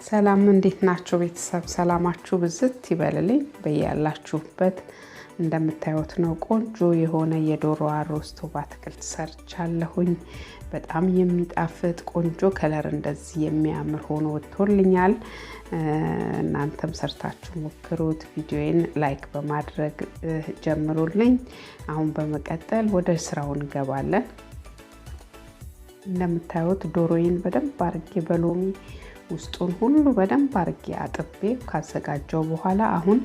ሰላም እንዴት ናችሁ ቤተሰብ? ሰላማችሁ ብዝት ይበልልኝ በያላችሁበት። እንደምታዩት ነው ቆንጆ የሆነ የዶሮ አሮስቶ በአትክልት ሰርቻለሁኝ። በጣም የሚጣፍጥ ቆንጆ ከለር እንደዚህ የሚያምር ሆኖ ወጥቶልኛል። እናንተም ሰርታችሁ ሞክሩት። ቪዲዮዬን ላይክ በማድረግ ጀምሩልኝ። አሁን በመቀጠል ወደ ስራው እንገባለን። እንደምታዩት ዶሮዬን በደንብ አርጌ በሎሚ ውስጡን ሁሉ በደንብ አርጌ አጥቤ ካዘጋጀው በኋላ አሁን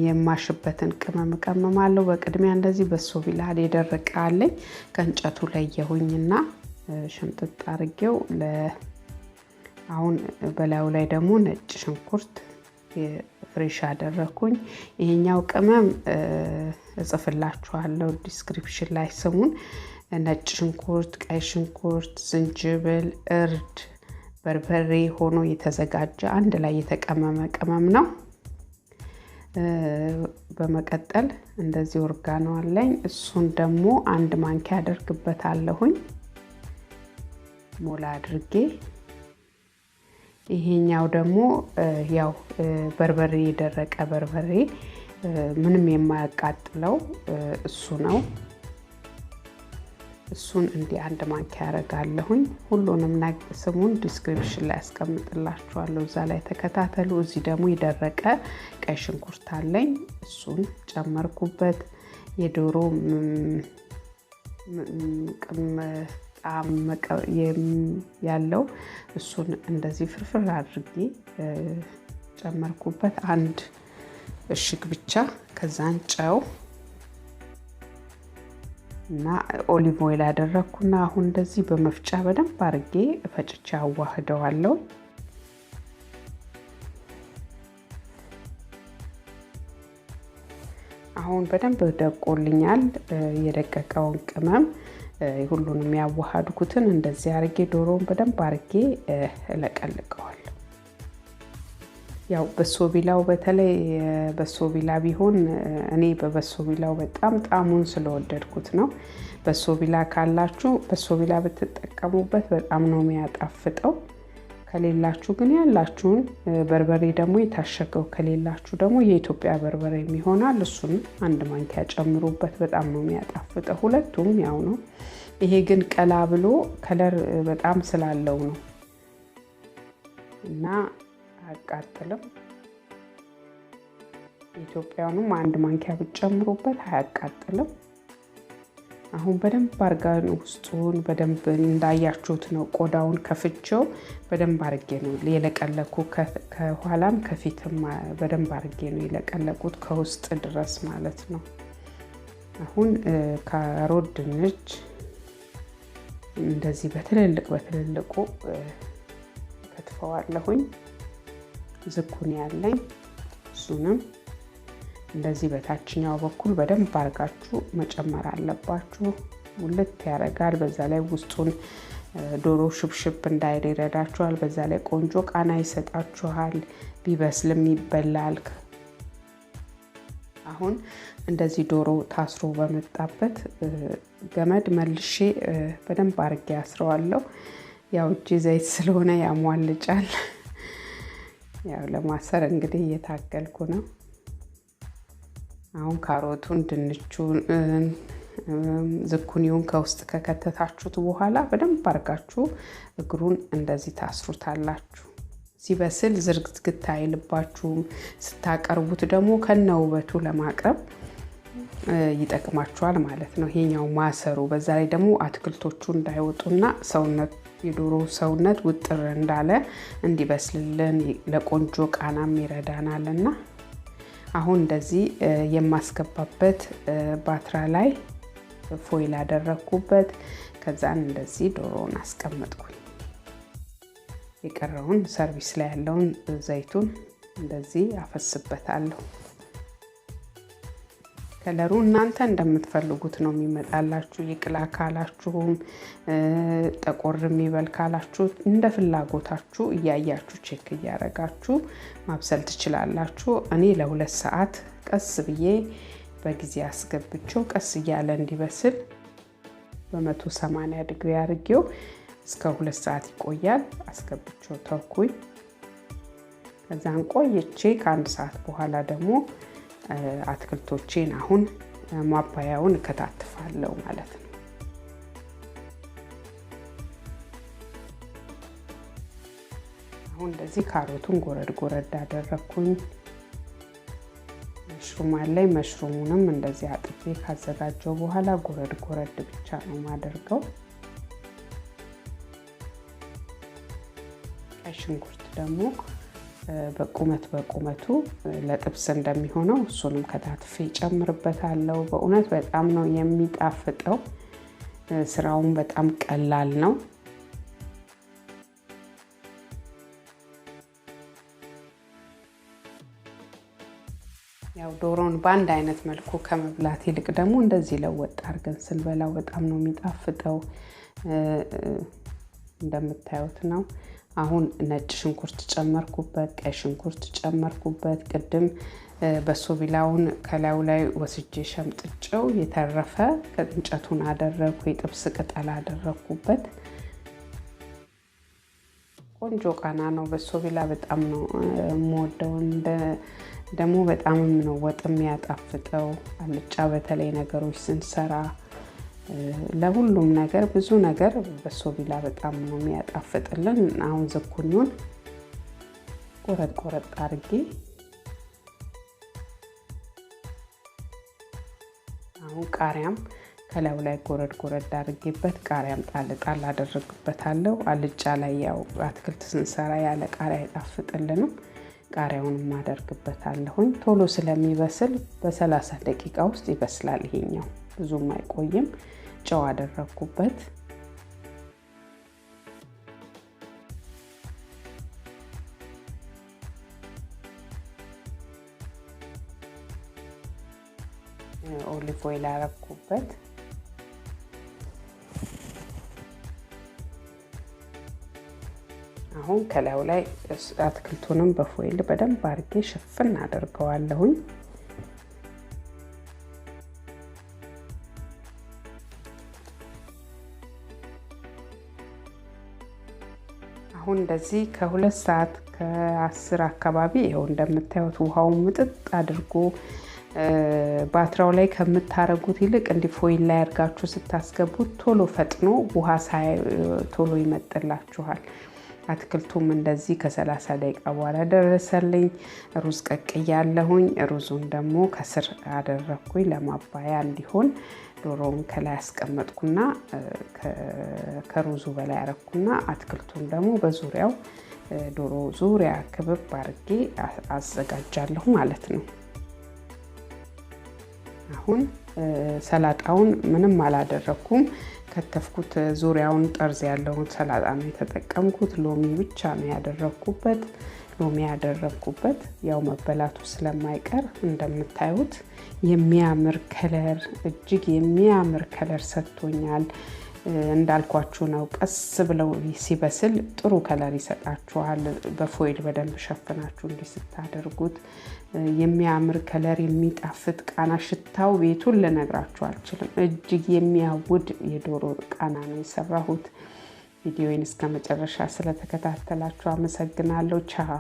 የማሽበትን ቅመም ቀመማለሁ። በቅድሚያ እንደዚህ በሶቪላድ የደረቀ አለኝ ከእንጨቱ ላይ የሆኝና ሽምጥጥ አርጌው አሁን በላዩ ላይ ደግሞ ነጭ ሽንኩርት ፍሬሽ አደረኩኝ። ይሄኛው ቅመም እጽፍላችኋለሁ ዲስክሪፕሽን ላይ ስሙን። ነጭ ሽንኩርት፣ ቀይ ሽንኩርት፣ ዝንጅብል፣ እርድ፣ በርበሬ ሆኖ የተዘጋጀ አንድ ላይ የተቀመመ ቅመም ነው። በመቀጠል እንደዚህ ኦርጋኖ አለኝ። እሱን ደግሞ አንድ ማንኪያ አደርግበታለሁኝ ሞላ አድርጌ። ይሄኛው ደግሞ ያው በርበሬ የደረቀ በርበሬ ምንም የማያቃጥለው እሱ ነው። እሱን እንዲህ አንድ ማንኪያ አደርጋለሁኝ። ሁሉንም ስሙን ዲስክሪፕሽን ላይ አስቀምጥላችኋለሁ፣ እዛ ላይ ተከታተሉ። እዚህ ደግሞ የደረቀ ቀይ ሽንኩርት አለኝ፣ እሱን ጨመርኩበት። የዶሮ ያለው እሱን እንደዚህ ፍርፍር አድርጌ ጨመርኩበት፣ አንድ እሽግ ብቻ። ከዛን ጨው እና ኦሊቭ ኦይል አደረኩና አሁን እንደዚህ በመፍጫ በደንብ አርጌ ፈጭቼ አዋህደዋለሁ። አሁን በደንብ ደቆልኛል። የደቀቀውን ቅመም ሁሉንም ያዋሃድኩትን እንደዚህ አርጌ ዶሮውን በደንብ አርጌ እለቀልቀዋለሁ። ያው በሶቢላው በተለይ በሶቢላ ቢሆን እኔ በበሶቢላው በጣም ጣሙን ስለወደድኩት ነው። በሶቢላ ካላችሁ በሶቢላ ብትጠቀሙበት በጣም ነው የሚያጣፍጠው። ከሌላችሁ ግን ያላችሁን በርበሬ ደግሞ የታሸገው ከሌላችሁ ደግሞ የኢትዮጵያ በርበሬ ይሆናል። እሱን አንድ ማንኪያ ጨምሩበት። በጣም ነው የሚያጣፍጠው። ሁለቱም ያው ነው። ይሄ ግን ቀላ ብሎ ከለር በጣም ስላለው ነው እና አያቃጥልም። ኢትዮጵያውንም አንድ ማንኪያ ብትጨምሩበት አያቃጥልም። አሁን በደንብ አርጋን ውስጡን በደንብ እንዳያችሁት ነው። ቆዳውን ከፍቼው በደንብ አርጌ ነው የለቀለኩ። ከኋላም ከፊትም በደንብ አርጌ ነው የለቀለቁት ከውስጥ ድረስ ማለት ነው። አሁን ካሮት፣ ድንች እንደዚህ በትልልቁ ከትፈዋለሁኝ። ዝኩኒ ያለኝ እሱንም እንደዚህ በታችኛው በኩል በደንብ አርጋችሁ መጨመር አለባችሁ። ሁለት ያረጋል። በዛ ላይ ውስጡን ዶሮ ሽብሽብ እንዳይል ይረዳችኋል። በዛ ላይ ቆንጆ ቃና ይሰጣችኋል። ቢበስልም ይበላል። አሁን እንደዚህ ዶሮ ታስሮ በመጣበት ገመድ መልሼ በደንብ አርጌ አስረዋለሁ። ያው እጄ ዘይት ስለሆነ ያሟልጫል። ያው ለማሰር እንግዲህ እየታገልኩ ነው። አሁን ካሮቱን፣ ድንቹን፣ ዝኩኒውን ከውስጥ ከከተታችሁት በኋላ በደንብ አርጋችሁ እግሩን እንደዚህ ታስሩታላችሁ። ሲበስል ዝርግትግት አይልባችሁም። ስታቀርቡት ደግሞ ከነውበቱ ለማቅረብ ይጠቅማችኋል ማለት ነው ይሄኛው ማሰሩ። በዛ ላይ ደግሞ አትክልቶቹ እንዳይወጡና የዶሮ ሰውነት ውጥር እንዳለ እንዲበስልልን ለቆንጆ ቃናም ይረዳናልና አሁን እንደዚህ የማስገባበት ባትራ ላይ ፎይል አደረኩበት። ከዛን እንደዚህ ዶሮውን አስቀመጥኩኝ። የቀረውን ሰርቪስ ላይ ያለውን ዘይቱን እንደዚህ አፈስበታለሁ። ከለሩ እናንተ እንደምትፈልጉት ነው የሚመጣላችሁ። ይቅላ ካላችሁም ጠቆርም ይበል ካላችሁ እንደ ፍላጎታችሁ እያያችሁ ቼክ እያረጋችሁ ማብሰል ትችላላችሁ። እኔ ለ2 ሰዓት ቀስ ብዬ በጊዜ አስገብቼው ቀስ እያለ እንዲበስል በ180 ዲግሪ አድርጌው እስከ 2 ሰዓት ይቆያል። አስገብቼው ተውኩኝ። ከዛን ቆይቼ ከ1 ሰዓት በኋላ ደግሞ አትክልቶቼን አሁን ማባያውን እከታትፋለሁ ማለት ነው። አሁን እንደዚህ ካሮቱን ጎረድ አደረኩኝ። መሽሩም አለኝ። መሽሩሙንም እንደዚህ አጥቤ ካዘጋጀው በኋላ ጎረድ ብቻ ነው ማደርገው። ቀይ ሽንኩርት ደግሞ በቁመቱ ለጥብስ እንደሚሆነው እሱንም ከታትፌ ጨምርበታለሁ። በእውነት በጣም ነው የሚጣፍጠው። ስራውን በጣም ቀላል ነው። ያው ዶሮን በአንድ አይነት መልኩ ከመብላት ይልቅ ደግሞ እንደዚህ ለወጥ አድርገን ስንበላው በጣም ነው የሚጣፍጠው። እንደምታዩት ነው። አሁን ነጭ ሽንኩርት ጨመርኩበት፣ ቀይ ሽንኩርት ጨመርኩበት። ቅድም በሶቢላውን ከላዩ ላይ ወስጄ ሸምጥጬው የተረፈ እንጨቱን አደረኩ። የጥብስ ቅጠል አደረኩበት። ቆንጆ ቃና ነው። በሶቢላ በጣም ነው የምወደው። ደግሞ በጣም ነው ወጥ የሚያጣፍጠው። አልጫ በተለይ ነገሮች ስንሰራ ለሁሉም ነገር ብዙ ነገር በሶቢላ በጣም ነው የሚያጣፍጥልን። አሁን ዝኩኒውን ቆረጥ አድርጌ አሁን ቃሪያም ከላዩ ላይ ጎረድ አድርጌበት ቃሪያም ጣል አደረግበታለሁ። አልጫ ላይ ያው አትክልት ስንሰራ ያለ ቃሪያ አይጣፍጥልንም። ቃሪያውንም አደርግበታለሁኝ። ቶሎ ስለሚበስል በ30 ደቂቃ ውስጥ ይበስላል። ይሄኛው ብዙም አይቆይም። ጨው አደረኩበት። ኦሊቭ ኦይል አደረኩበት። አሁን ከላዩ ላይ አትክልቱንም በፎይል በደንብ አድርጌ ሽፍን አደርገዋለሁኝ። አሁን እንደዚህ ከ2 ሰዓት ከ10 አካባቢ ይኸው እንደምታዩት ውሃውን ምጥጥ አድርጎ ባትራው ላይ ከምታረጉት ይልቅ እንዲህ ፎይል ላይ አድርጋችሁ ስታስገቡት ቶሎ ፈጥኖ ውሃ ቶሎ ይመጥላችኋል። አትክልቱም እንደዚህ ከ30 ደቂቃ በኋላ ደረሰልኝ። ሩዝ ቀቅያለሁኝ። ሩዙን ደግሞ ከስር አደረኩኝ ለማባያ እንዲሆን። ዶሮውን ከላይ አስቀመጥኩና ከሩዙ በላይ አረኩና አትክልቱን ደግሞ በዙሪያው ዶሮ ዙሪያ ክብብ አድርጌ አዘጋጃለሁ ማለት ነው። አሁን ሰላጣውን ምንም አላደረኩም። ከተፍኩት። ዙሪያውን ጠርዝ ያለውን ሰላጣ ነው የተጠቀምኩት። ሎሚ ብቻ ነው ያደረኩበት። ሎሚ ያደረኩበት ያው መበላቱ ስለማይቀር እንደምታዩት የሚያምር ከለር፣ እጅግ የሚያምር ከለር ሰጥቶኛል። እንዳልኳችሁ ነው። ቀስ ብለው ሲበስል ጥሩ ከለር ይሰጣችኋል። በፎይል በደንብ ሸፍናችሁ እንዲህ ስታደርጉት የሚያምር ከለር፣ የሚጣፍጥ ቃና፣ ሽታው ቤቱን ልነግራችሁ አልችልም። እጅግ የሚያውድ የዶሮ ቃና ነው የሰራሁት። ቪዲዮውን እስከ መጨረሻ ስለተከታተላችሁ አመሰግናለሁ። ቻው።